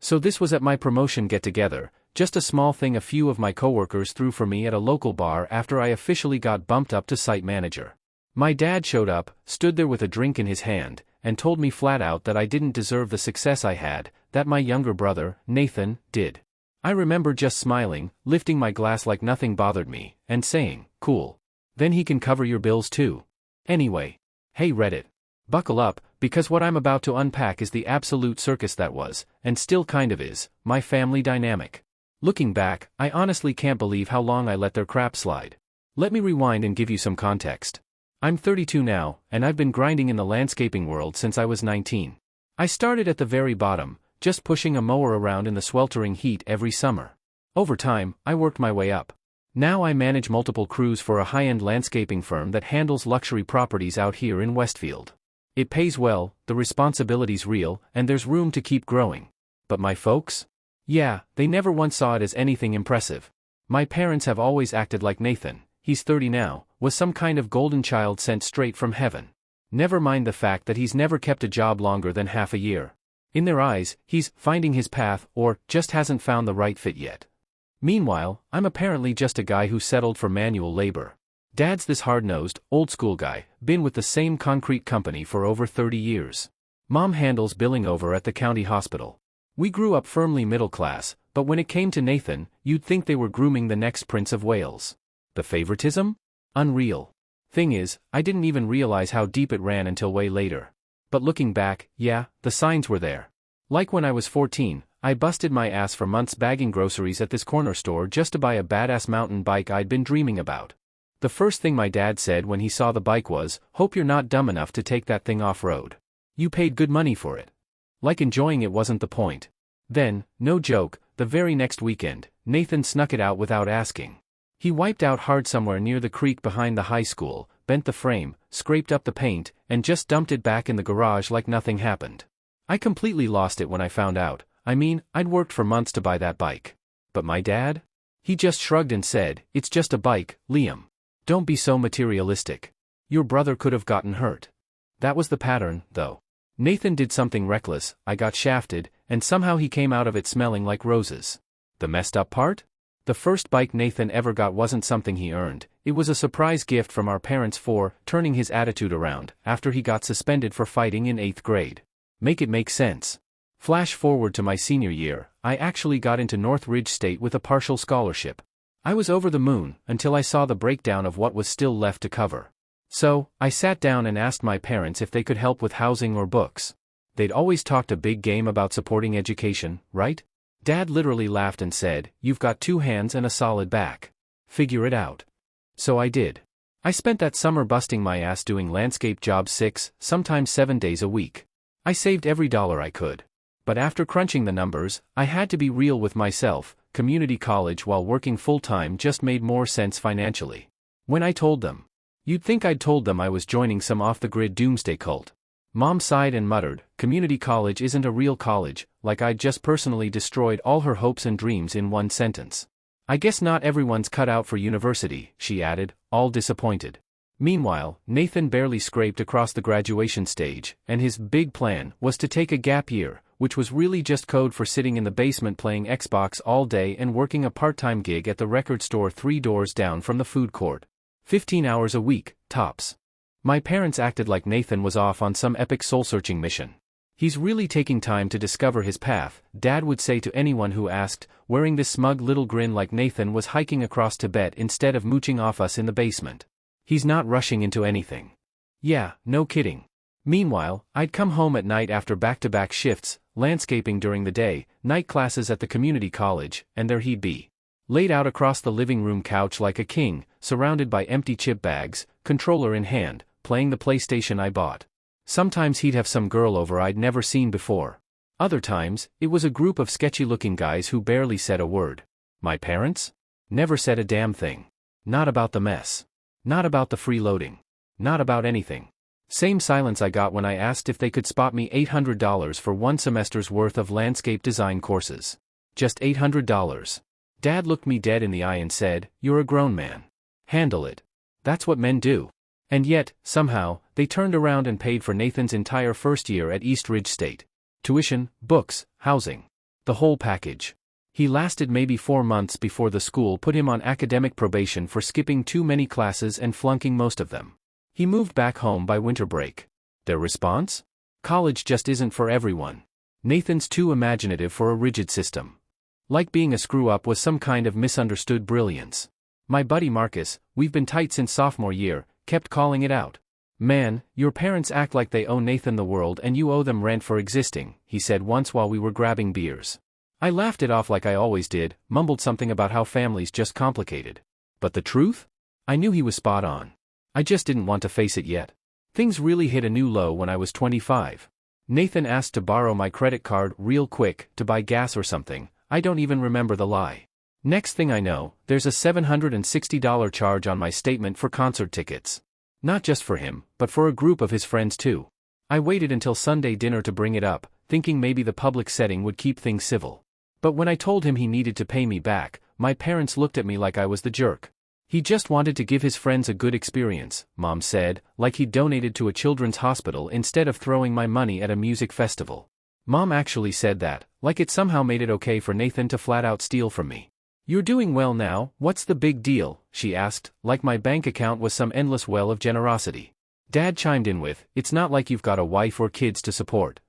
So this was at my promotion get-together, just a small thing a few of my coworkers threw for me at a local bar after I officially got bumped up to site manager. My dad showed up, stood there with a drink in his hand, and told me flat out that I didn't deserve the success I had, that my younger brother, Nathan, did. I remember just smiling, lifting my glass like nothing bothered me, and saying, "Cool. Then he can cover your bills too." Anyway. Hey Reddit. Buckle up, because what I'm about to unpack is the absolute circus that was, and still kind of is, my family dynamic. Looking back, I honestly can't believe how long I let their crap slide. Let me rewind and give you some context. I'm 32 now, and I've been grinding in the landscaping world since I was 19. I started at the very bottom, just pushing a mower around in the sweltering heat every summer. Over time, I worked my way up. Now I manage multiple crews for a high-end landscaping firm that handles luxury properties out here in Westfield. It pays well, the responsibility's real, and there's room to keep growing. But my folks? Yeah, they never once saw it as anything impressive. My parents have always acted like Nathan, he's 30 now, was some kind of golden child sent straight from heaven. Never mind the fact that he's never kept a job longer than half a year. In their eyes, he's finding his path or just hasn't found the right fit yet. Meanwhile, I'm apparently just a guy who settled for manual labor. Dad's this hard-nosed, old-school guy, been with the same concrete company for over 30 years. Mom handles billing over at the county hospital. We grew up firmly middle class, but when it came to Nathan, you'd think they were grooming the next Prince of Wales. The favoritism? Unreal. Thing is, I didn't even realize how deep it ran until way later. But looking back, yeah, the signs were there. Like when I was 14, I busted my ass for months bagging groceries at this corner store just to buy a badass mountain bike I'd been dreaming about. The first thing my dad said when he saw the bike was, "Hope you're not dumb enough to take that thing off-road. You paid good money for it." Like enjoying it wasn't the point. Then, no joke, the very next weekend, Nathan snuck it out without asking. He wiped out hard somewhere near the creek behind the high school, bent the frame, scraped up the paint, and just dumped it back in the garage like nothing happened. I completely lost it when I found out. I mean, I'd worked for months to buy that bike. But my dad? He just shrugged and said, "It's just a bike, Liam. Don't be so materialistic. Your brother could have gotten hurt." That was the pattern, though. Nathan did something reckless, I got shafted, and somehow he came out of it smelling like roses. The messed up part? The first bike Nathan ever got wasn't something he earned, it was a surprise gift from our parents for turning his attitude around after he got suspended for fighting in 8th grade. Make it make sense. Flash forward to my senior year, I actually got into Northridge State with a partial scholarship. I was over the moon until I saw the breakdown of what was still left to cover. So, I sat down and asked my parents if they could help with housing or books. They'd always talked a big game about supporting education, right? Dad literally laughed and said, "You've got 2 hands and a solid back. Figure it out." So I did. I spent that summer busting my ass doing landscape jobs 6, sometimes 7 days a week. I saved every dollar I could. But after crunching the numbers, I had to be real with myself. Community college while working full-time just made more sense financially. When I told them, you'd think I'd told them I was joining some off-the-grid doomsday cult. Mom sighed and muttered, "Community college isn't a real college," like I'd just personally destroyed all her hopes and dreams in one sentence. "I guess not everyone's cut out for university," she added, all disappointed. Meanwhile, Nathan barely scraped across the graduation stage, and his big plan was to take a gap year, which was really just code for sitting in the basement playing Xbox all day and working a part-time gig at the record store 3 doors down from the food court. 15 hours a week, tops. My parents acted like Nathan was off on some epic soul-searching mission. "He's really taking time to discover his path," Dad would say to anyone who asked, wearing this smug little grin like Nathan was hiking across Tibet instead of mooching off us in the basement. "He's not rushing into anything." Yeah, no kidding. Meanwhile, I'd come home at night after back-to-back shifts, landscaping during the day, night classes at the community college, and there he'd be. Laid out across the living room couch like a king, surrounded by empty chip bags, controller in hand, playing the PlayStation I bought. Sometimes he'd have some girl over I'd never seen before. Other times, it was a group of sketchy-looking guys who barely said a word. My parents? Never said a damn thing. Not about the mess. Not about the freeloading. Not about anything. Same silence I got when I asked if they could spot me $800 for 1 semester's worth of landscape design courses. Just $800. Dad looked me dead in the eye and said, "You're a grown man. Handle it. That's what men do." And yet, somehow, they turned around and paid for Nathan's entire first year at East Ridge State. Tuition, books, housing. The whole package. He lasted maybe 4 months before the school put him on academic probation for skipping too many classes and flunking most of them. He moved back home by winter break. Their response? College just isn't for everyone. Nathan's too imaginative for a rigid system. Like being a screw-up was some kind of misunderstood brilliance. My buddy Marcus, we've been tight since sophomore year, kept calling it out. Man, your parents act like they owe Nathan the world and you owe them rent for existing, he said once while we were grabbing beers. I laughed it off like I always did, mumbled something about how family's just complicated. But the truth? I knew he was spot on. I just didn't want to face it yet. Things really hit a new low when I was 25. Nathan asked to borrow my credit card real quick to buy gas or something. I don't even remember the lie. Next thing I know, there's a $760 charge on my statement for concert tickets. Not just for him, but for a group of his friends too. I waited until Sunday dinner to bring it up, thinking maybe the public setting would keep things civil. But when I told him he needed to pay me back, my parents looked at me like I was the jerk. He just wanted to give his friends a good experience, Mom said, like he'd donated to a children's hospital instead of throwing my money at a music festival. Mom actually said that, like it somehow made it okay for Nathan to flat out steal from me. You're doing well now, what's the big deal? She asked, like my bank account was some endless well of generosity. Dad chimed in with, it's not like you've got a wife or kids to support.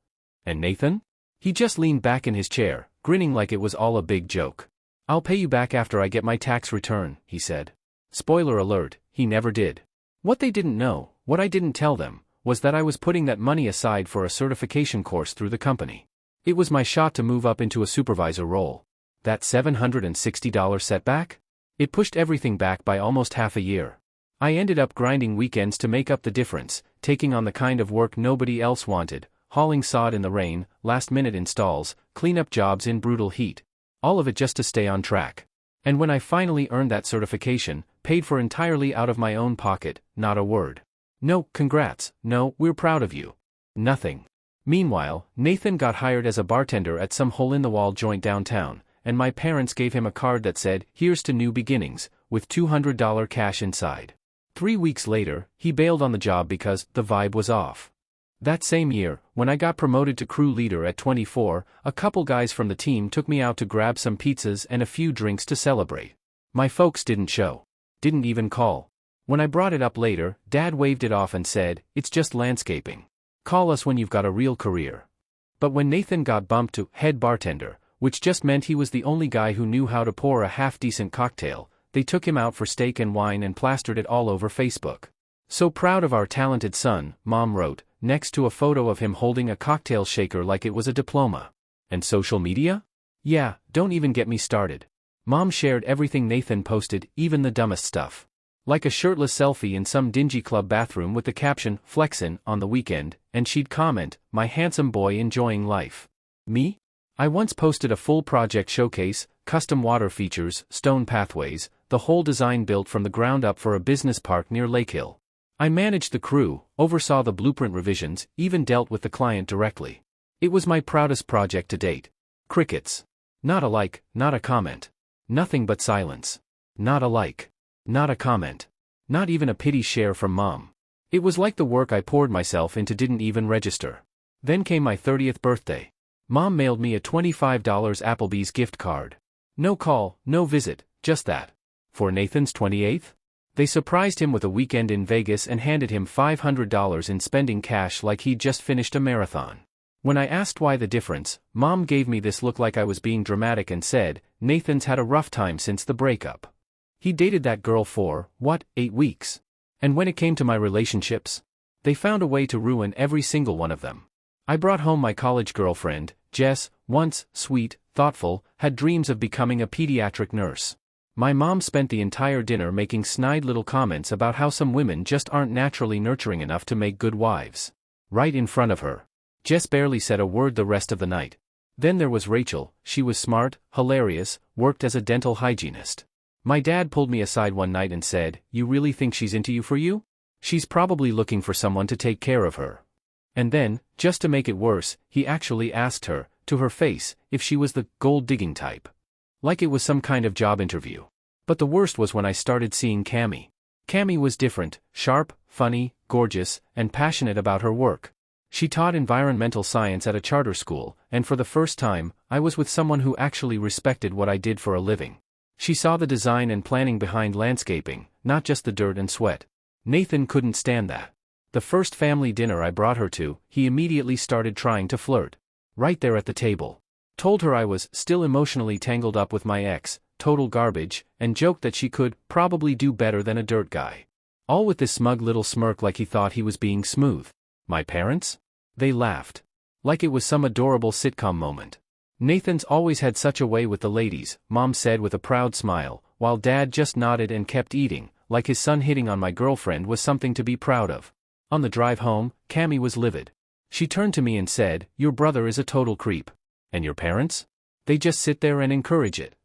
And Nathan? He just leaned back in his chair, grinning like it was all a big joke. I'll pay you back after I get my tax return, he said. Spoiler alert, he never did. What they didn't know, what I didn't tell them, was that I was putting that money aside for a certification course through the company. It was my shot to move up into a supervisor role. That $760 setback? It pushed everything back by almost half a year. I ended up grinding weekends to make up the difference, taking on the kind of work nobody else wanted, hauling sod in the rain, last-minute installs, cleanup jobs in brutal heat. All of it just to stay on track. And when I finally earned that certification, paid for entirely out of my own pocket, not a word. No, congrats, no, we're proud of you. Nothing. Meanwhile, Nathan got hired as a bartender at some hole-in-the-wall joint downtown, and my parents gave him a card that said, "Here's to new beginnings," with $200 cash inside. 3 weeks later, he bailed on the job because the vibe was off. That same year, when I got promoted to crew leader at 24, a couple guys from the team took me out to grab some pizzas and a few drinks to celebrate. My folks didn't show. Didn't even call. When I brought it up later, Dad waved it off and said, "It's just landscaping. Call us when you've got a real career." But when Nathan got bumped to head bartender, which just meant he was the only guy who knew how to pour a half-decent cocktail, they took him out for steak and wine and plastered it all over Facebook. "So proud of our talented son," Mom wrote, next to a photo of him holding a cocktail shaker like it was a diploma. And social media? Yeah, don't even get me started. Mom shared everything Nathan posted, even the dumbest stuff. Like a shirtless selfie in some dingy club bathroom with the caption, "Flexin', on the weekend," and she'd comment, "My handsome boy enjoying life." Me? I once posted a full project showcase, custom water features, stone pathways, the whole design built from the ground up for a business park near Lake Hill. I managed the crew, oversaw the blueprint revisions, even dealt with the client directly. It was my proudest project to date. Crickets. Not a like, not a comment. Nothing but silence. Not a like. Not a comment. Not even a pity share from Mom. It was like the work I poured myself into didn't even register. Then came my 30th birthday. Mom mailed me a $25 Applebee's gift card. No call, no visit, just that. For Nathan's 28th? They surprised him with a weekend in Vegas and handed him $500 in spending cash like he'd just finished a marathon. When I asked why the difference, Mom gave me this look like I was being dramatic and said, "Nathan's had a rough time since the breakup. He dated that girl for, 8 weeks? And when it came to my relationships? They found a way to ruin every single one of them. I brought home my college girlfriend, Jess, once, sweet, thoughtful, had dreams of becoming a pediatric nurse. My mom spent the entire dinner making snide little comments about how some women just aren't naturally nurturing enough to make good wives. Right in front of her. Jess barely said a word the rest of the night. Then there was Rachel, she was smart, hilarious, worked as a dental hygienist. My dad pulled me aside one night and said, "You really think she's into you for you? She's probably looking for someone to take care of her." And then, just to make it worse, he actually asked her, to her face, if she was the gold-digging type. Like it was some kind of job interview. But the worst was when I started seeing Cammie. Cammie was different, sharp, funny, gorgeous, and passionate about her work. She taught environmental science at a charter school, and for the first time, I was with someone who actually respected what I did for a living. She saw the design and planning behind landscaping, not just the dirt and sweat. Nathan couldn't stand that. The first family dinner I brought her to, he immediately started trying to flirt. Right there at the table. Told her I was still emotionally tangled up with my ex, total garbage, and joked that she could probably do better than a dirt guy. All with this smug little smirk like he thought he was being smooth. My parents? They laughed. Like it was some adorable sitcom moment. Nathan's always had such a way with the ladies, Mom said with a proud smile, while Dad just nodded and kept eating, like his son hitting on my girlfriend was something to be proud of. On the drive home, Cammy was livid. She turned to me and said, "Your brother is a total creep. And your parents? They just sit there and encourage it."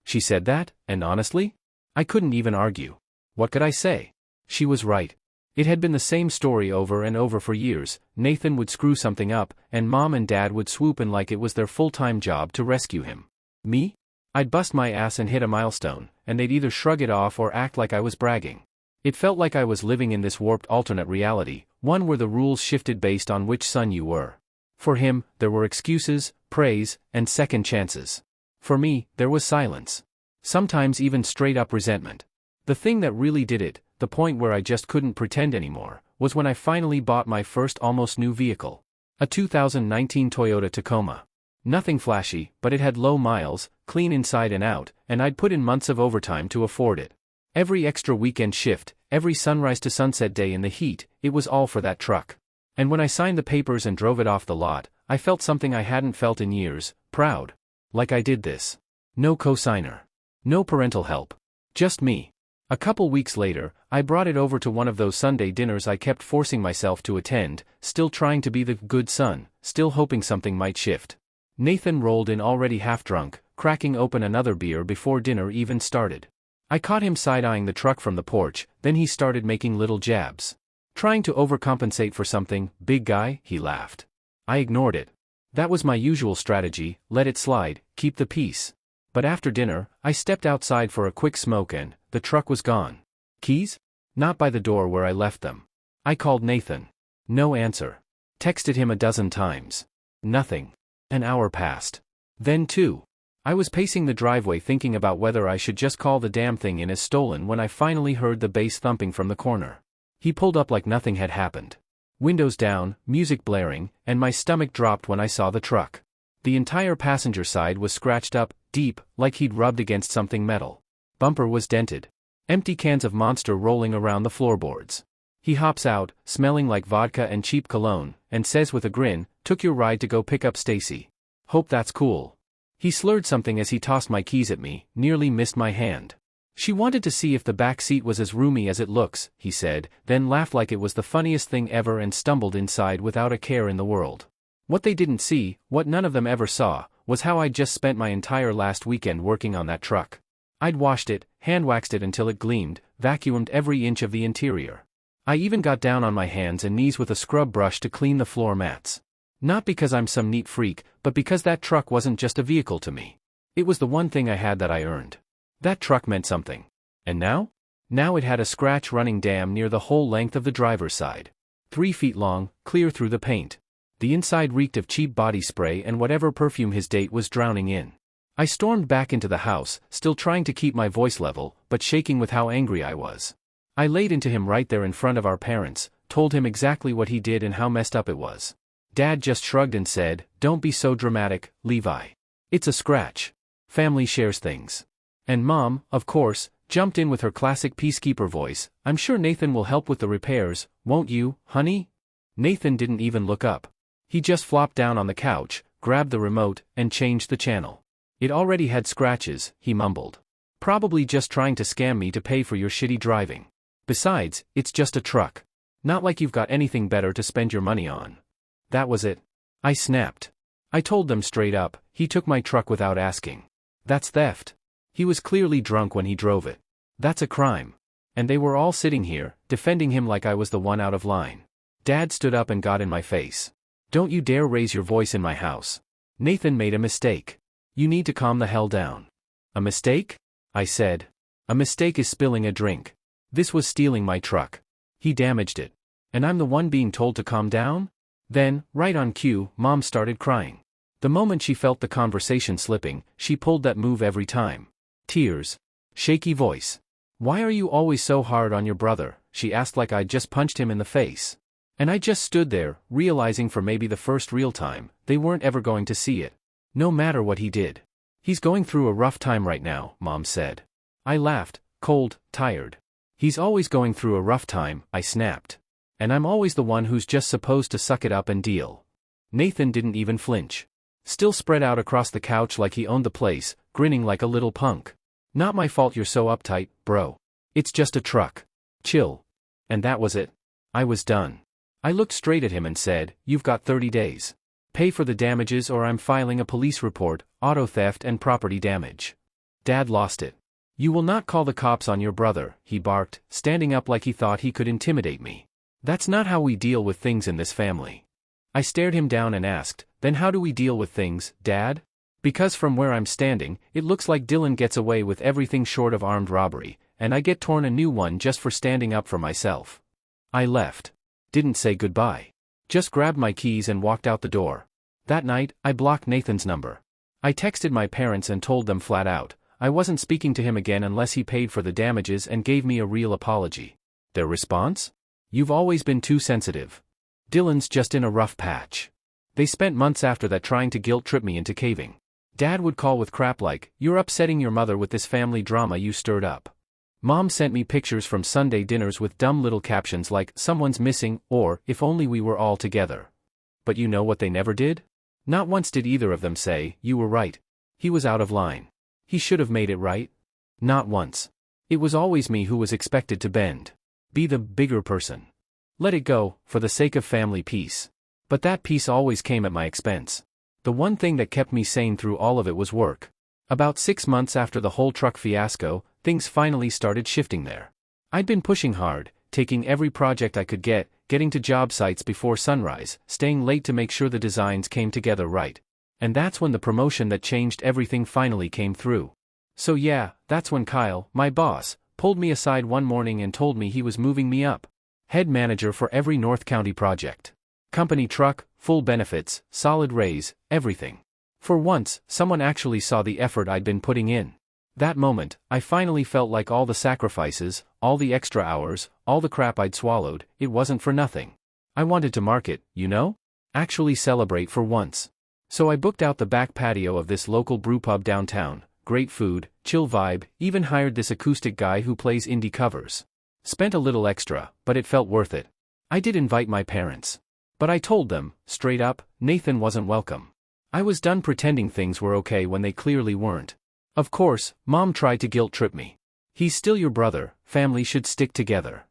She said that, and honestly? I couldn't even argue. What could I say? She was right. It had been the same story over and over for years. Nathan would screw something up, and Mom and Dad would swoop in like it was their full-time job to rescue him. Me? I'd bust my ass and hit a milestone, and they'd either shrug it off or act like I was bragging. It felt like I was living in this warped alternate reality, one where the rules shifted based on which son you were. For him, there were excuses, praise, and second chances. For me, there was silence. Sometimes even straight-up resentment. The thing that really did it, the point where I just couldn't pretend anymore, was when I finally bought my first almost new vehicle. A 2019 Toyota Tacoma. Nothing flashy, but it had low miles, clean inside and out, and I'd put in months of overtime to afford it. Every extra weekend shift, every sunrise to sunset day in the heat, it was all for that truck. And when I signed the papers and drove it off the lot, I felt something I hadn't felt in years, proud. Like I did this. No co-signer. No parental help. Just me. A couple weeks later, I brought it over to one of those Sunday dinners I kept forcing myself to attend, still trying to be the good son, still hoping something might shift. Nathan rolled in already half-drunk, cracking open another beer before dinner even started. I caught him side-eyeing the truck from the porch, then he started making little jabs. Trying to overcompensate for something, big guy, he laughed. I ignored it. That was my usual strategy, let it slide, keep the peace. But after dinner, I stepped outside for a quick smoke and the truck was gone. Keys? Not by the door where I left them. I called Nathan. No answer. Texted him a dozen times. Nothing. An hour passed. Then 2. I was pacing the driveway thinking about whether I should just call the damn thing in as stolen when I finally heard the bass thumping from the corner. He pulled up like nothing had happened. Windows down, music blaring, and my stomach dropped when I saw the truck. The entire passenger side was scratched up, deep, like he'd rubbed against something metal. Bumper was dented. Empty cans of Monster rolling around the floorboards. He hops out, smelling like vodka and cheap cologne, and says with a grin, "Took your ride to go pick up Stacy. Hope that's cool." He slurred something as he tossed my keys at me, nearly missed my hand. "She wanted to see if the back seat was as roomy as it looks," he said, then laughed like it was the funniest thing ever and stumbled inside without a care in the world. What they didn't see, what none of them ever saw, was how I'd just spent my entire last weekend working on that truck. I'd washed it, hand-waxed it until it gleamed, vacuumed every inch of the interior. I even got down on my hands and knees with a scrub brush to clean the floor mats. Not because I'm some neat freak, but because that truck wasn't just a vehicle to me. It was the one thing I had that I earned. That truck meant something. And now? Now it had a scratch running damn near the whole length of the driver's side. 3 feet long, clear through the paint. The inside reeked of cheap body spray and whatever perfume his date was drowning in. I stormed back into the house, still trying to keep my voice level, but shaking with how angry I was. I laid into him right there in front of our parents, told him exactly what he did and how messed up it was. Dad just shrugged and said, "Don't be so dramatic, Levi. It's a scratch. Family shares things." And Mom, of course, jumped in with her classic peacekeeper voice, "I'm sure Nathan will help with the repairs, won't you, honey?" Nathan didn't even look up. He just flopped down on the couch, grabbed the remote, and changed the channel. "It already had scratches," he mumbled. "Probably just trying to scam me to pay for your shitty driving. Besides, it's just a truck. Not like you've got anything better to spend your money on." That was it. I snapped. I told them straight up, he took my truck without asking. That's theft. He was clearly drunk when he drove it. That's a crime. And they were all sitting here, defending him like I was the one out of line. Dad stood up and got in my face. "Don't you dare raise your voice in my house. Nathan made a mistake. You need to calm the hell down." "A mistake?" I said. "A mistake is spilling a drink. This was stealing my truck. He damaged it. And I'm the one being told to calm down?" Then, right on cue, Mom started crying. The moment she felt the conversation slipping, she pulled that move every time. Tears. Shaky voice. "Why are you always so hard on your brother?" she asked like I'd just punched him in the face. And I just stood there, realizing for maybe the first real time, they weren't ever going to see it. No matter what he did. "He's going through a rough time right now," Mom said. I laughed, cold, tired. "He's always going through a rough time," I snapped. "And I'm always the one who's just supposed to suck it up and deal." Nathan didn't even flinch. Still spread out across the couch like he owned the place, grinning like a little punk. "Not my fault you're so uptight, bro. It's just a truck. Chill." And that was it. I was done. I looked straight at him and said, "You've got 30 days. Pay for the damages or I'm filing a police report, auto theft and property damage." Dad lost it. "You will not call the cops on your brother," he barked, standing up like he thought he could intimidate me. "That's not how we deal with things in this family." I stared him down and asked, "Then how do we deal with things, Dad?" Because from where I'm standing, it looks like Dylan gets away with everything short of armed robbery, and I get torn a new one just for standing up for myself. I left. Didn't say goodbye. Just grabbed my keys and walked out the door. That night, I blocked Nathan's number. I texted my parents and told them flat out, I wasn't speaking to him again unless he paid for the damages and gave me a real apology. Their response? "You've always been too sensitive. Dylan's just in a rough patch." They spent months after that trying to guilt-trip me into caving. Dad would call with crap like, "You're upsetting your mother with this family drama you stirred up." Mom sent me pictures from Sunday dinners with dumb little captions like, "Someone's missing," or, "If only we were all together." But you know what they never did? Not once did either of them say, "You were right. He was out of line. He should have made it right." Not once. It was always me who was expected to bend. Be the bigger person. Let it go, for the sake of family peace. But that peace always came at my expense. The one thing that kept me sane through all of it was work. About 6 months after the whole truck fiasco, things finally started shifting there. I'd been pushing hard, taking every project I could get, getting to job sites before sunrise, staying late to make sure the designs came together right. And that's when the promotion that changed everything finally came through. So yeah, that's when Kyle, my boss, pulled me aside one morning and told me he was moving me up. Head manager for every North County project. Company truck, full benefits, solid raise, everything. For once, someone actually saw the effort I'd been putting in. That moment, I finally felt like all the sacrifices, all the extra hours, all the crap I'd swallowed, it wasn't for nothing. I wanted to mark it, you know? Actually celebrate for once. So I booked out the back patio of this local brewpub downtown, great food, chill vibe, even hired this acoustic guy who plays indie covers. Spent a little extra, but it felt worth it. I did invite my parents. But I told them, straight up, Nathan wasn't welcome. I was done pretending things were okay when they clearly weren't. Of course, Mom tried to guilt-trip me. "He's still your brother, family should stick together."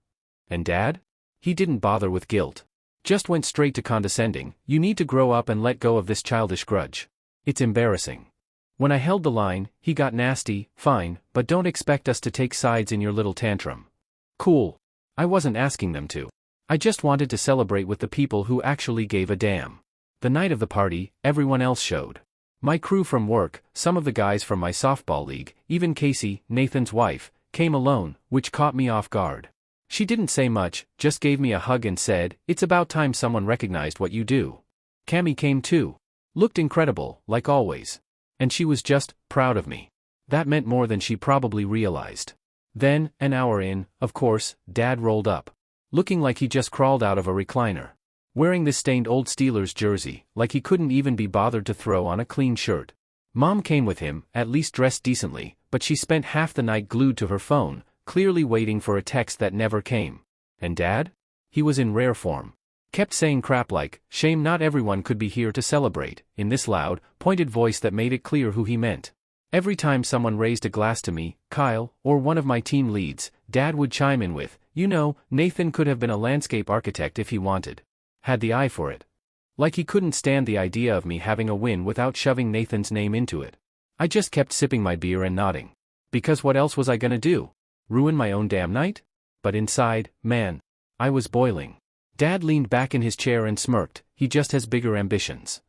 And Dad? He didn't bother with guilt. Just went straight to condescending, "You need to grow up and let go of this childish grudge. It's embarrassing." When I held the line, he got nasty, "Fine, but don't expect us to take sides in your little tantrum." Cool. I wasn't asking them to. I just wanted to celebrate with the people who actually gave a damn. The night of the party, everyone else showed. My crew from work, some of the guys from my softball league, even Casey, Nathan's wife, came alone, which caught me off guard. She didn't say much, just gave me a hug and said, "It's about time someone recognized what you do." Cammy came too. Looked incredible, like always. And she was just proud of me. That meant more than she probably realized. Then, an hour in, of course, Dad rolled up. Looking like he just crawled out of a recliner. Wearing this stained old Steelers jersey, like he couldn't even be bothered to throw on a clean shirt. Mom came with him, at least dressed decently, but she spent half the night glued to her phone, clearly waiting for a text that never came. And Dad? He was in rare form. Kept saying crap like, "Shame not everyone could be here to celebrate," in this loud, pointed voice that made it clear who he meant. Every time someone raised a glass to me, Kyle, or one of my team leads, Dad would chime in with, "You know, Nathan could have been a landscape architect if he wanted. Had the eye for it." Like he couldn't stand the idea of me having a win without shoving Nathan's name into it. I just kept sipping my beer and nodding. Because what else was I gonna do? Ruin my own damn night? But inside, man, I was boiling. Dad leaned back in his chair and smirked, "He just has bigger ambitions."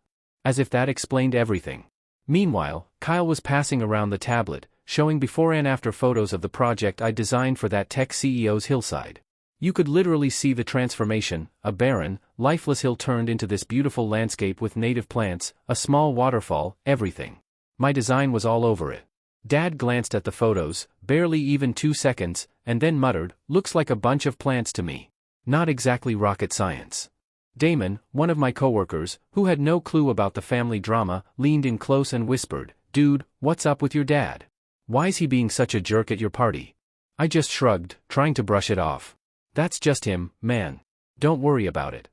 As if that explained everything. Meanwhile, Kyle was passing around the tablet, showing before and after photos of the project I designed for that tech CEO's hillside. You could literally see the transformation. A barren, lifeless hill turned into this beautiful landscape with native plants, a small waterfall, everything. My design was all over it. Dad glanced at the photos, barely even 2 seconds, and then muttered, "Looks like a bunch of plants to me. Not exactly rocket science." Damon, one of my coworkers, who had no clue about the family drama, leaned in close and whispered, "Dude, what's up with your dad? Why's he being such a jerk at your party?" I just shrugged, trying to brush it off. "That's just him, man. Don't worry about it."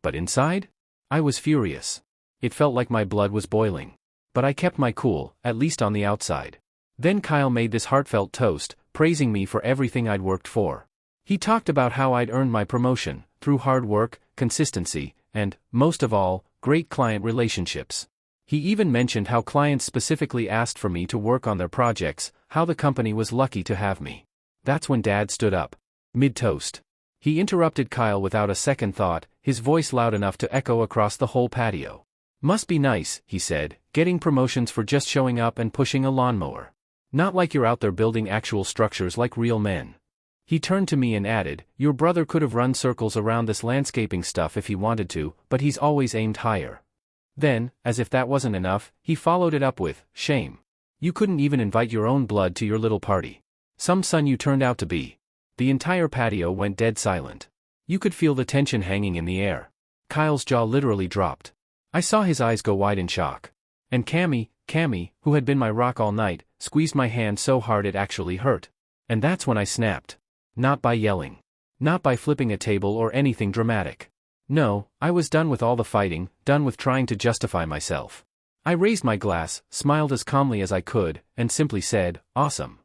But inside? I was furious. It felt like my blood was boiling. But I kept my cool, at least on the outside. Then Kyle made this heartfelt toast, praising me for everything I'd worked for. He talked about how I'd earned my promotion, through hard work, consistency, and, most of all, great client relationships. He even mentioned how clients specifically asked for me to work on their projects, how the company was lucky to have me. That's when Dad stood up. Mid-toast. He interrupted Kyle without a second thought, his voice loud enough to echo across the whole patio. "Must be nice," he said, "getting promotions for just showing up and pushing a lawnmower. Not like you're out there building actual structures like real men." He turned to me and added, "Your brother could have run circles around this landscaping stuff if he wanted to, but he's always aimed higher." Then, as if that wasn't enough, he followed it up with, "Shame. You couldn't even invite your own blood to your little party. Some son you turned out to be." The entire patio went dead silent. You could feel the tension hanging in the air. Kyle's jaw literally dropped. I saw his eyes go wide in shock. And Cammy, who had been my rock all night, squeezed my hand so hard it actually hurt. And that's when I snapped. Not by yelling. Not by flipping a table or anything dramatic. No, I was done with all the fighting, done with trying to justify myself. I raised my glass, smiled as calmly as I could, and simply said, "Awesome."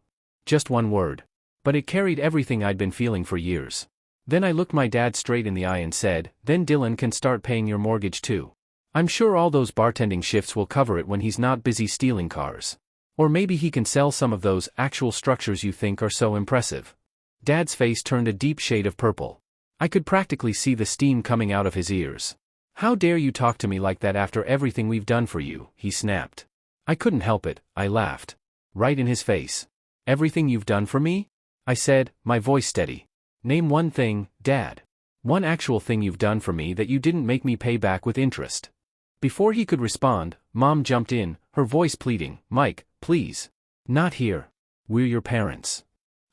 Just one word. But it carried everything I'd been feeling for years. Then I looked my dad straight in the eye and said, "Then Dylan can start paying your mortgage too. I'm sure all those bartending shifts will cover it when he's not busy stealing cars. Or maybe he can sell some of those actual structures you think are so impressive." Dad's face turned a deep shade of purple. I could practically see the steam coming out of his ears. "How dare you talk to me like that after everything we've done for you," he snapped. I couldn't help it, I laughed. Right in his face. "Everything you've done for me?" I said, my voice steady. "Name one thing, Dad. One actual thing you've done for me that you didn't make me pay back with interest." Before he could respond, Mom jumped in, her voice pleading, "Mike, please. Not here. We're your parents."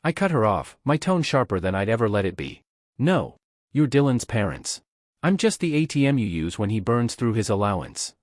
I cut her off, my tone sharper than I'd ever let it be. "No. You're Dylan's parents. I'm just the ATM you use when he burns through his allowance."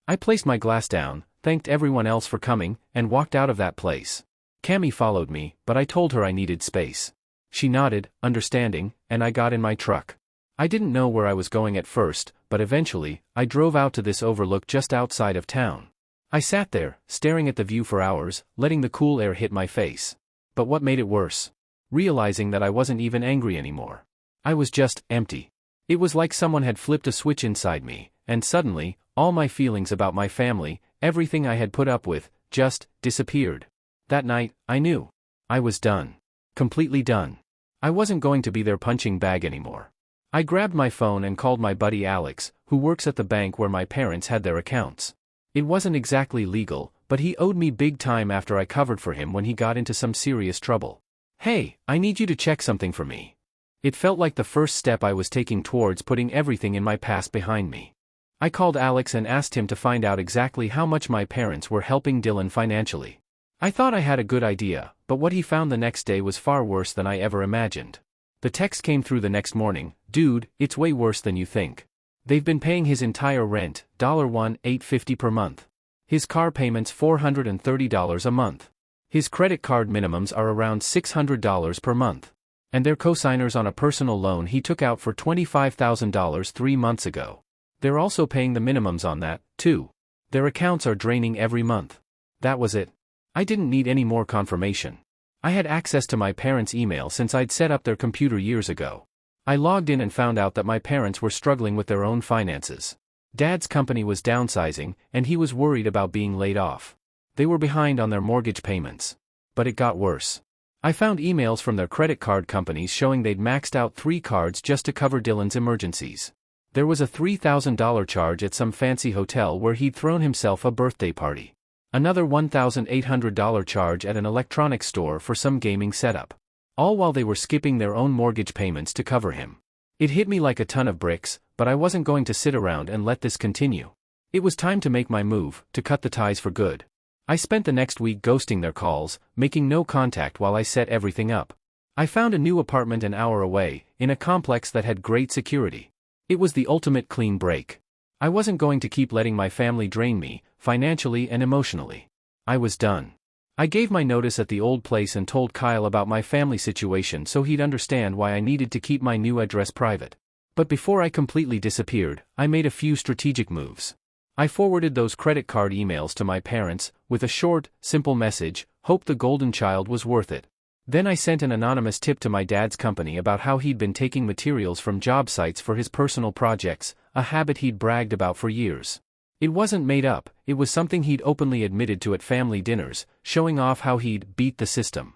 I placed my glass down, thanked everyone else for coming, and walked out of that place. Cammy followed me, but I told her I needed space. She nodded, understanding, and I got in my truck. I didn't know where I was going at first, but eventually, I drove out to this overlook just outside of town. I sat there, staring at the view for hours, letting the cool air hit my face. But what made it worse? Realizing that I wasn't even angry anymore. I was just empty. It was like someone had flipped a switch inside me, and suddenly, all my feelings about my family, everything I had put up with, just disappeared. That night, I knew. I was done. Completely done. I wasn't going to be their punching bag anymore. I grabbed my phone and called my buddy Alex, who works at the bank where my parents had their accounts. It wasn't exactly legal, but he owed me big time after I covered for him when he got into some serious trouble. "Hey, I need you to check something for me." It felt like the first step I was taking towards putting everything in my past behind me. I called Alex and asked him to find out exactly how much my parents were helping Dylan financially. I thought I had a good idea, but what he found the next day was far worse than I ever imagined. The text came through the next morning, "Dude, it's way worse than you think. They've been paying his entire rent, $1,850 per month. His car payments $430 a month. His credit card minimums are around $600 per month. And they're co-signers on a personal loan he took out for $25,000 3 months ago. They're also paying the minimums on that, too. Their accounts are draining every month." That was it. I didn't need any more confirmation. I had access to my parents' email since I'd set up their computer years ago. I logged in and found out that my parents were struggling with their own finances. Dad's company was downsizing, and he was worried about being laid off. They were behind on their mortgage payments. But it got worse. I found emails from their credit card companies showing they'd maxed out 3 cards just to cover Dylan's emergencies. There was a $3,000 charge at some fancy hotel where he'd thrown himself a birthday party. Another $1,800 charge at an electronics store for some gaming setup. all while they were skipping their own mortgage payments to cover him. It hit me like a ton of bricks, but I wasn't going to sit around and let this continue. It was time to make my move, to cut the ties for good. I spent the next week ghosting their calls, making no contact while I set everything up. I found a new apartment an hour away, in a complex that had great security. It was the ultimate clean break. I wasn't going to keep letting my family drain me, financially and emotionally. I was done. I gave my notice at the old place and told Kyle about my family situation so he'd understand why I needed to keep my new address private. But before I completely disappeared, I made a few strategic moves. I forwarded those credit card emails to my parents, with a short, simple message, hope the golden child was worth it. Then I sent an anonymous tip to my dad's company about how he'd been taking materials from job sites for his personal projects, a habit he'd bragged about for years. It wasn't made up, it was something he'd openly admitted to at family dinners, showing off how he'd beat the system.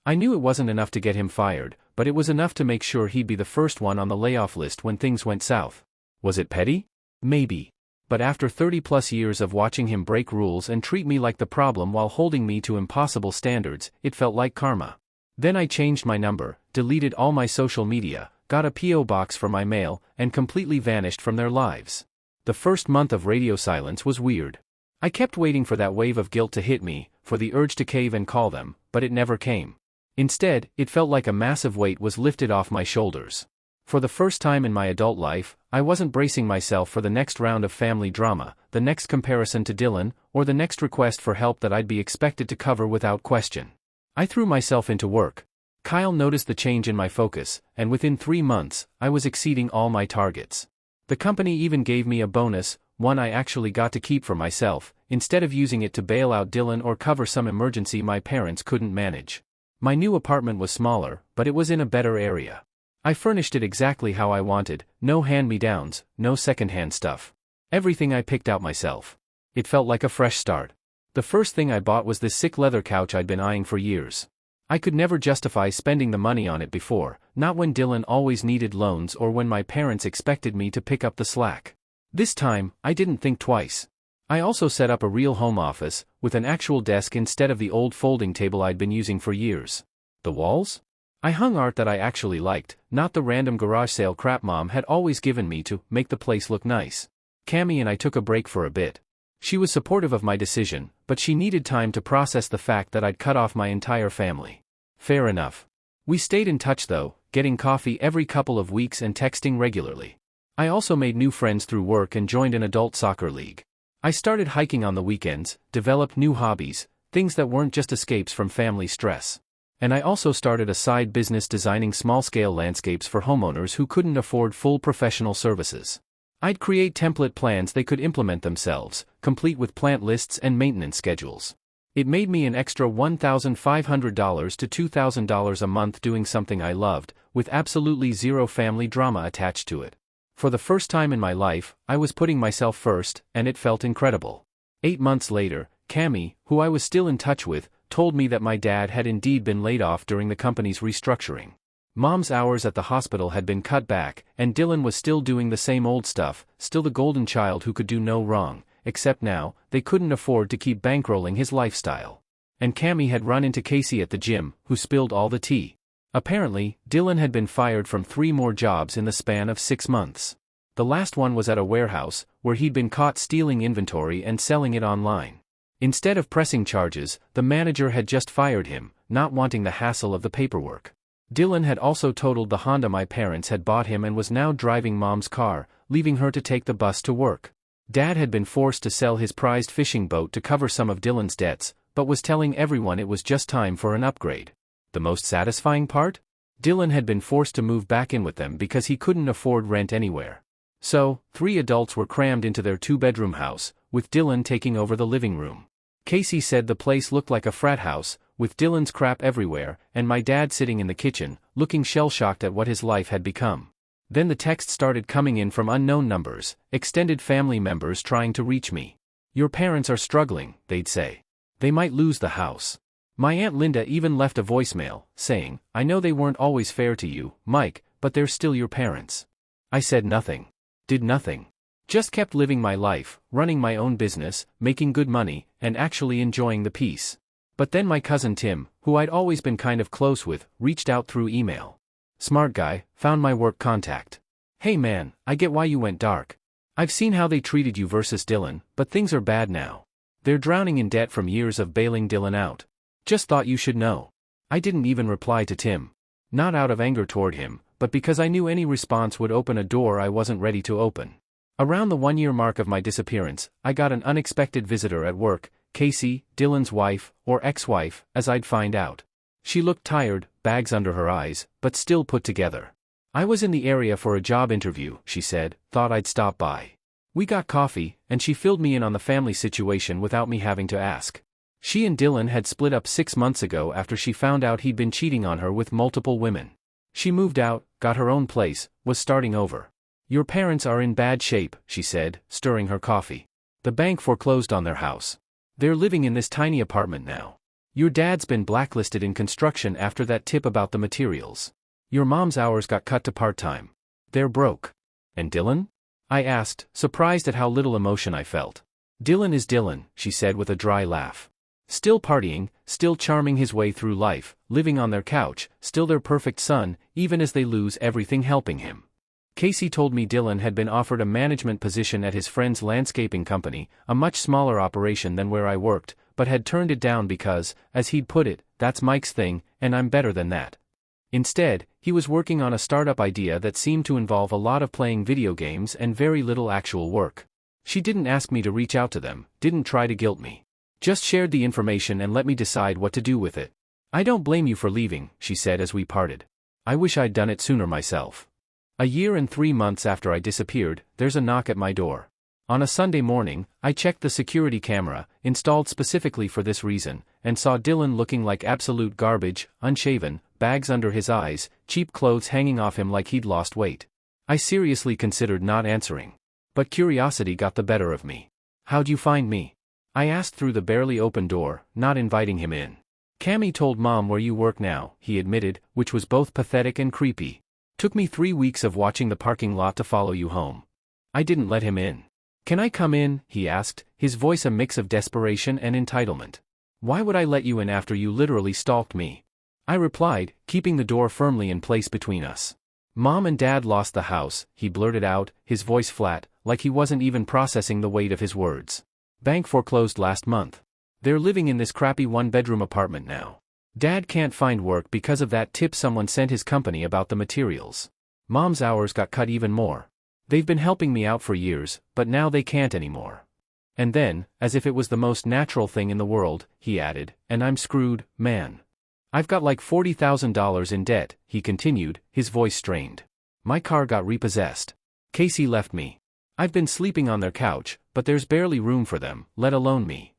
I knew it wasn't enough to get him fired, but it was enough to make sure he'd be the first one on the layoff list when things went south. Was it petty? Maybe. But after 30+ years of watching him break rules and treat me like the problem while holding me to impossible standards, it felt like karma. Then I changed my number, deleted all my social media, got a P.O. box for my mail, and completely vanished from their lives. The first month of radio silence was weird. I kept waiting for that wave of guilt to hit me, for the urge to cave and call them, but it never came. Instead, it felt like a massive weight was lifted off my shoulders. For the first time in my adult life, I wasn't bracing myself for the next round of family drama, the next comparison to Dylan, or the next request for help that I'd be expected to cover without question. I threw myself into work. Kyle noticed the change in my focus, and within 3 months, I was exceeding all my targets. The company even gave me a bonus, one I actually got to keep for myself, instead of using it to bail out Dylan or cover some emergency my parents couldn't manage. My new apartment was smaller, but it was in a better area. I furnished it exactly how I wanted, no hand-me-downs, no second-hand stuff. Everything I picked out myself. It felt like a fresh start. The first thing I bought was this sick leather couch I'd been eyeing for years. I could never justify spending the money on it before, not when Dylan always needed loans or when my parents expected me to pick up the slack. This time, I didn't think twice. I also set up a real home office, with an actual desk instead of the old folding table I'd been using for years. The walls? I hung art that I actually liked, not the random garage sale crap Mom had always given me to make the place look nice. Cammy and I took a break for a bit. She was supportive of my decision, but she needed time to process the fact that I'd cut off my entire family. Fair enough. We stayed in touch though, getting coffee every couple of weeks and texting regularly. I also made new friends through work and joined an adult soccer league. I started hiking on the weekends, developed new hobbies, things that weren't just escapes from family stress. And I also started a side business designing small-scale landscapes for homeowners who couldn't afford full professional services. I'd create template plans they could implement themselves, complete with plant lists and maintenance schedules. It made me an extra $1,500 to $2,000 a month doing something I loved, with absolutely zero family drama attached to it. For the first time in my life, I was putting myself first, and it felt incredible. 8 months later, Cammy, who I was still in touch with, told me that my dad had indeed been laid off during the company's restructuring. Mom's hours at the hospital had been cut back, and Dylan was still doing the same old stuff, still the golden child who could do no wrong, except now, they couldn't afford to keep bankrolling his lifestyle. And Cammy had run into Casey at the gym, who spilled all the tea. Apparently, Dylan had been fired from 3 more jobs in the span of 6 months. The last one was at a warehouse, where he'd been caught stealing inventory and selling it online. Instead of pressing charges, the manager had just fired him, not wanting the hassle of the paperwork. Dylan had also totaled the Honda my parents had bought him and was now driving Mom's car, leaving her to take the bus to work. Dad had been forced to sell his prized fishing boat to cover some of Dylan's debts, but was telling everyone it was just time for an upgrade. The most satisfying part? Dylan had been forced to move back in with them because he couldn't afford rent anywhere. So, 3 adults were crammed into their 2-bedroom house, with Dylan taking over the living room. Casey said the place looked like a frat house, with Dylan's crap everywhere, and my dad sitting in the kitchen, looking shell-shocked at what his life had become. Then the texts started coming in from unknown numbers, extended family members trying to reach me. "Your parents are struggling," they'd say. "They might lose the house." My Aunt Linda even left a voicemail, saying, "I know they weren't always fair to you, Mike, but they're still your parents." I said nothing. Did nothing. Just kept living my life, running my own business, making good money, and actually enjoying the peace. But then my cousin Tim, who I'd always been kind of close with, reached out through email. Smart guy, found my work contact. Hey man, I get why you went dark. I've seen how they treated you versus Dylan, but things are bad now. They're drowning in debt from years of bailing Dylan out. Just thought you should know. I didn't even reply to Tim. Not out of anger toward him, but because I knew any response would open a door I wasn't ready to open. Around the 1-year mark of my disappearance, I got an unexpected visitor at work, Casey, Dylan's wife, or ex-wife, as I'd find out. She looked tired, bags under her eyes, but still put together. I was in the area for a job interview, she said, thought I'd stop by. We got coffee, and she filled me in on the family situation without me having to ask. She and Dylan had split up 6 months ago after she found out he'd been cheating on her with multiple women. She moved out, got her own place, was starting over. Your parents are in bad shape, she said, stirring her coffee. The bank foreclosed on their house. They're living in this tiny apartment now. Your dad's been blacklisted in construction after that tip about the materials. Your mom's hours got cut to part-time. They're broke. And Dylan? I asked, surprised at how little emotion I felt. Dylan is Dylan, she said with a dry laugh. Still partying, still charming his way through life, living on their couch, still their perfect son, even as they lose everything helping him. Casey told me Dylan had been offered a management position at his friend's landscaping company, a much smaller operation than where I worked, but had turned it down because, as he'd put it, that's Mike's thing, and I'm better than that. Instead, he was working on a startup idea that seemed to involve a lot of playing video games and very little actual work. She didn't ask me to reach out to them, didn't try to guilt me. Just shared the information and let me decide what to do with it. I don't blame you for leaving, she said as we parted. I wish I'd done it sooner myself. A year and 3 months after I disappeared, there's a knock at my door. On a Sunday morning, I checked the security camera, installed specifically for this reason, and saw Dylan looking like absolute garbage, unshaven, bags under his eyes, cheap clothes hanging off him like he'd lost weight. I seriously considered not answering. But curiosity got the better of me. How'd you find me? I asked through the barely open door, not inviting him in. Cammy told Mom where you work now, he admitted, which was both pathetic and creepy. Took me 3 weeks of watching the parking lot to follow you home. I didn't let him in. Can I come in? He asked, his voice a mix of desperation and entitlement. Why would I let you in after you literally stalked me? I replied, keeping the door firmly in place between us. Mom and Dad lost the house, he blurted out, his voice flat, like he wasn't even processing the weight of his words. Bank foreclosed last month. They're living in this crappy 1-bedroom apartment now. Dad can't find work because of that tip someone sent his company about the materials. Mom's hours got cut even more. They've been helping me out for years, but now they can't anymore. And then, as if it was the most natural thing in the world, he added, and I'm screwed, man. I've got like $40,000 in debt, he continued, his voice strained. My car got repossessed. Casey left me. I've been sleeping on their couch, but there's barely room for them, let alone me.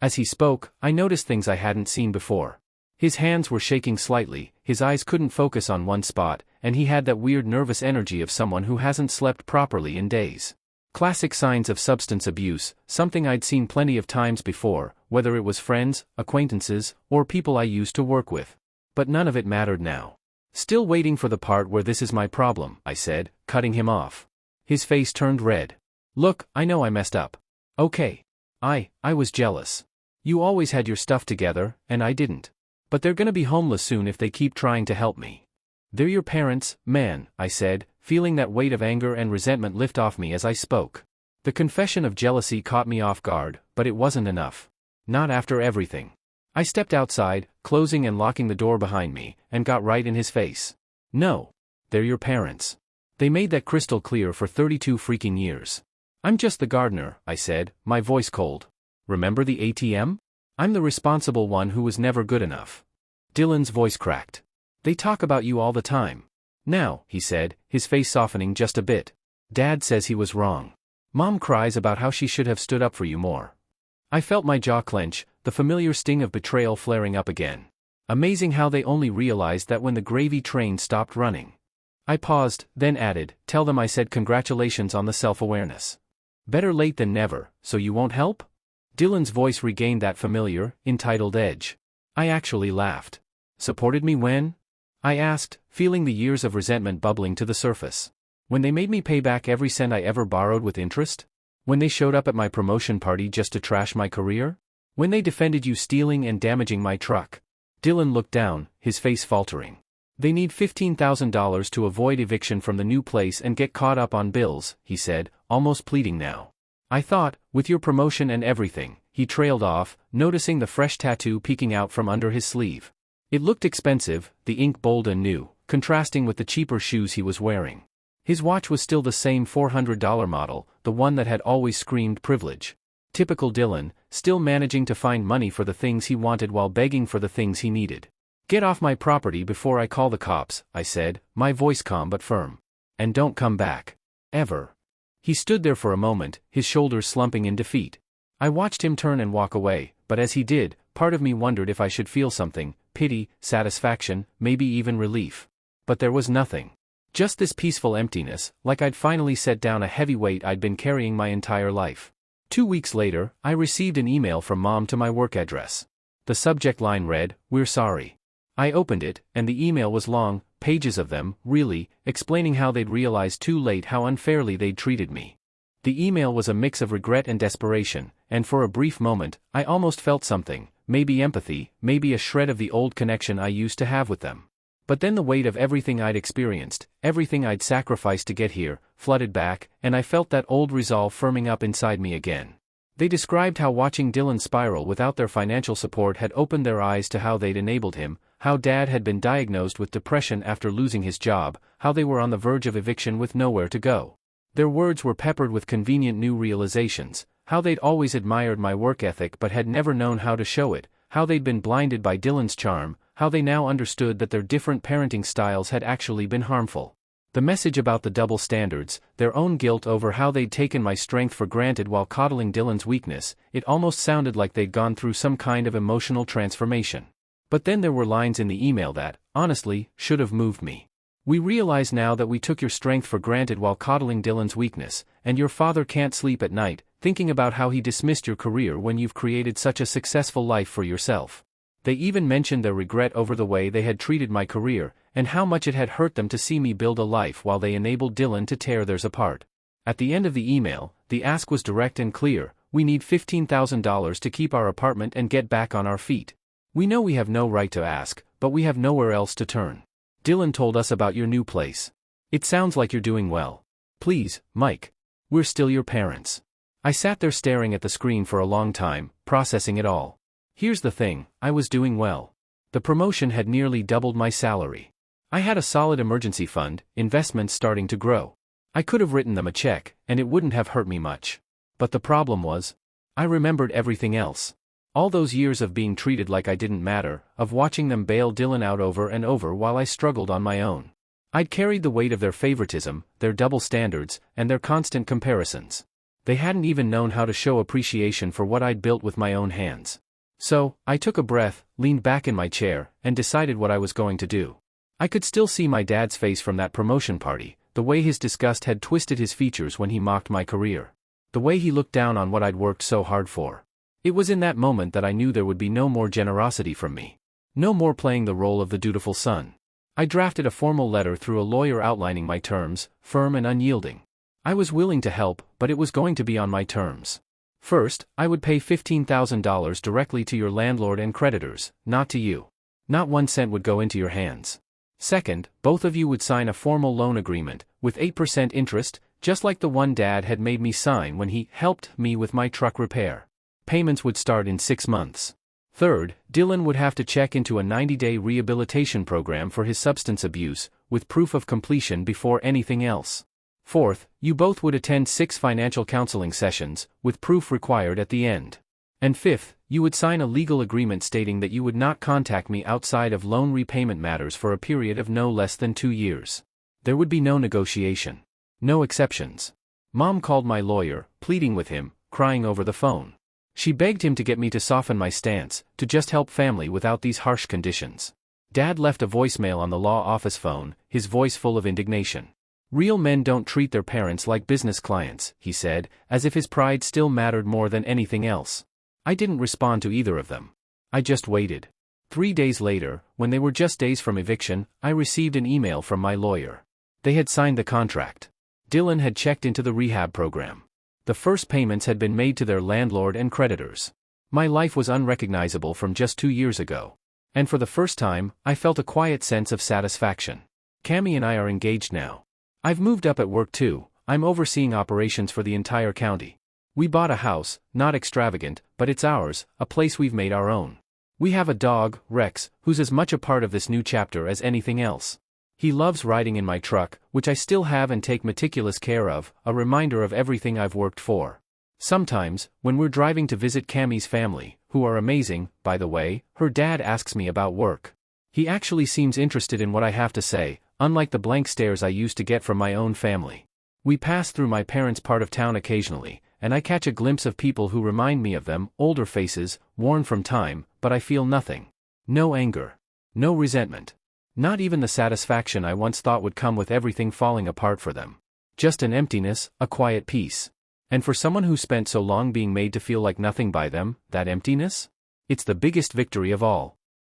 As he spoke, I noticed things I hadn't seen before. His hands were shaking slightly, his eyes couldn't focus on one spot, and he had that weird nervous energy of someone who hasn't slept properly in days. Classic signs of substance abuse, something I'd seen plenty of times before, whether it was friends, acquaintances, or people I used to work with. But none of it mattered now. Still waiting for the part where this is my problem, I said, cutting him off. His face turned red. Look, I know I messed up. Okay. I was jealous. You always had your stuff together, and I didn't. But they're gonna be homeless soon if they keep trying to help me. They're your parents, man, I said, feeling that weight of anger and resentment lift off me as I spoke. The confession of jealousy caught me off guard, but it wasn't enough. Not after everything. I stepped outside, closing and locking the door behind me, and got right in his face. No. They're your parents. They made that crystal clear for 32 freaking years. I'm just the gardener, I said, my voice cold. Remember the ATM? I'm the responsible one who was never good enough. Dylan's voice cracked. They talk about you all the time. Now, he said, his face softening just a bit. Dad says he was wrong. Mom cries about how she should have stood up for you more. I felt my jaw clench, the familiar sting of betrayal flaring up again. Amazing how they only realized that when the gravy train stopped running. I paused, then added, tell them I said congratulations on the self-awareness. Better late than never, so you won't help? Dylan's voice regained that familiar, entitled edge. I actually laughed. Supported me when? I asked, feeling the years of resentment bubbling to the surface. When they made me pay back every cent I ever borrowed with interest? When they showed up at my promotion party just to trash my career? When they defended you stealing and damaging my truck. Dylan looked down, his face faltering. They need $15,000 to avoid eviction from the new place and get caught up on bills, he said, almost pleading now. I thought, with your promotion and everything, he trailed off, noticing the fresh tattoo peeking out from under his sleeve. It looked expensive, the ink bold and new, contrasting with the cheaper shoes he was wearing. His watch was still the same $400 model, the one that had always screamed privilege. Typical Dylan, still managing to find money for the things he wanted while begging for the things he needed. Get off my property before I call the cops, I said, my voice calm but firm. And don't come back. Ever. He stood there for a moment, his shoulders slumping in defeat. I watched him turn and walk away, but as he did, part of me wondered if I should feel something, pity, satisfaction, maybe even relief. But there was nothing. Just this peaceful emptiness, like I'd finally set down a heavy weight I'd been carrying my entire life. 2 weeks later, I received an email from Mom to my work address. The subject line read, "We're sorry." I opened it, and the email was long, pages of them, really, explaining how they'd realized too late how unfairly they'd treated me. The email was a mix of regret and desperation, and for a brief moment, I almost felt something, maybe empathy, maybe a shred of the old connection I used to have with them. But then the weight of everything I'd experienced, everything I'd sacrificed to get here, flooded back, and I felt that old resolve firming up inside me again. They described how watching Dylan spiral without their financial support had opened their eyes to how they'd enabled him, how Dad had been diagnosed with depression after losing his job, how they were on the verge of eviction with nowhere to go. Their words were peppered with convenient new realizations, how they'd always admired my work ethic but had never known how to show it, how they'd been blinded by Dylan's charm, how they now understood that their different parenting styles had actually been harmful. The message about the double standards, their own guilt over how they'd taken my strength for granted while coddling Dylan's weakness, it almost sounded like they'd gone through some kind of emotional transformation. But then there were lines in the email that, honestly, should have moved me. We realize now that we took your strength for granted while coddling Dylan's weakness, and your father can't sleep at night, thinking about how he dismissed your career when you've created such a successful life for yourself. They even mentioned their regret over the way they had treated my career, and how much it had hurt them to see me build a life while they enabled Dylan to tear theirs apart. At the end of the email, the ask was direct and clear: we need $15,000 to keep our apartment and get back on our feet. We know we have no right to ask, but we have nowhere else to turn. Dylan told us about your new place. It sounds like you're doing well. Please, Mike. We're still your parents. I sat there staring at the screen for a long time, processing it all. Here's the thing, I was doing well. The promotion had nearly doubled my salary. I had a solid emergency fund, investments starting to grow. I could have written them a check, and it wouldn't have hurt me much. But the problem was, I remembered everything else. All those years of being treated like I didn't matter, of watching them bail Dylan out over and over while I struggled on my own. I'd carried the weight of their favoritism, their double standards, and their constant comparisons. They hadn't even known how to show appreciation for what I'd built with my own hands. So, I took a breath, leaned back in my chair, and decided what I was going to do. I could still see my dad's face from that promotion party, the way his disgust had twisted his features when he mocked my career. The way he looked down on what I'd worked so hard for. It was in that moment that I knew there would be no more generosity from me. No more playing the role of the dutiful son. I drafted a formal letter through a lawyer outlining my terms, firm and unyielding. I was willing to help, but it was going to be on my terms. First, I would pay $15,000 directly to your landlord and creditors, not to you. Not 1 cent would go into your hands. Second, both of you would sign a formal loan agreement, with 8% interest, just like the one Dad had made me sign when he helped me with my truck repair. Payments would start in 6 months. Third, Dylan would have to check into a 90-day rehabilitation program for his substance abuse, with proof of completion before anything else. Fourth, you both would attend 6 financial counseling sessions, with proof required at the end. And fifth, you would sign a legal agreement stating that you would not contact me outside of loan repayment matters for a period of no less than 2 years. There would be no negotiation. No exceptions. Mom called my lawyer, pleading with him, crying over the phone. She begged him to get me to soften my stance, to just help family without these harsh conditions. Dad left a voicemail on the law office phone, his voice full of indignation. Real men don't treat their parents like business clients, he said, as if his pride still mattered more than anything else. I didn't respond to either of them. I just waited. 3 days later, when they were just days from eviction, I received an email from my lawyer. They had signed the contract. Dylan had checked into the rehab program. The first payments had been made to their landlord and creditors. My life was unrecognizable from just 2 years ago. And for the first time, I felt a quiet sense of satisfaction. Cammy and I are engaged now. I've moved up at work too. I'm overseeing operations for the entire county. We bought a house, not extravagant, but it's ours, a place we've made our own. We have a dog, Rex, who's as much a part of this new chapter as anything else. He loves riding in my truck, which I still have and take meticulous care of, a reminder of everything I've worked for. Sometimes, when we're driving to visit Cammy's family, who are amazing, by the way, her dad asks me about work. He actually seems interested in what I have to say, unlike the blank stares I used to get from my own family. We pass through my parents' part of town occasionally, and I catch a glimpse of people who remind me of them, older faces, worn from time, but I feel nothing. No anger. No resentment. Not even the satisfaction I once thought would come with everything falling apart for them. Just an emptiness, a quiet peace. And for someone who spent so long being made to feel like nothing by them, that emptiness? It's the biggest victory of all.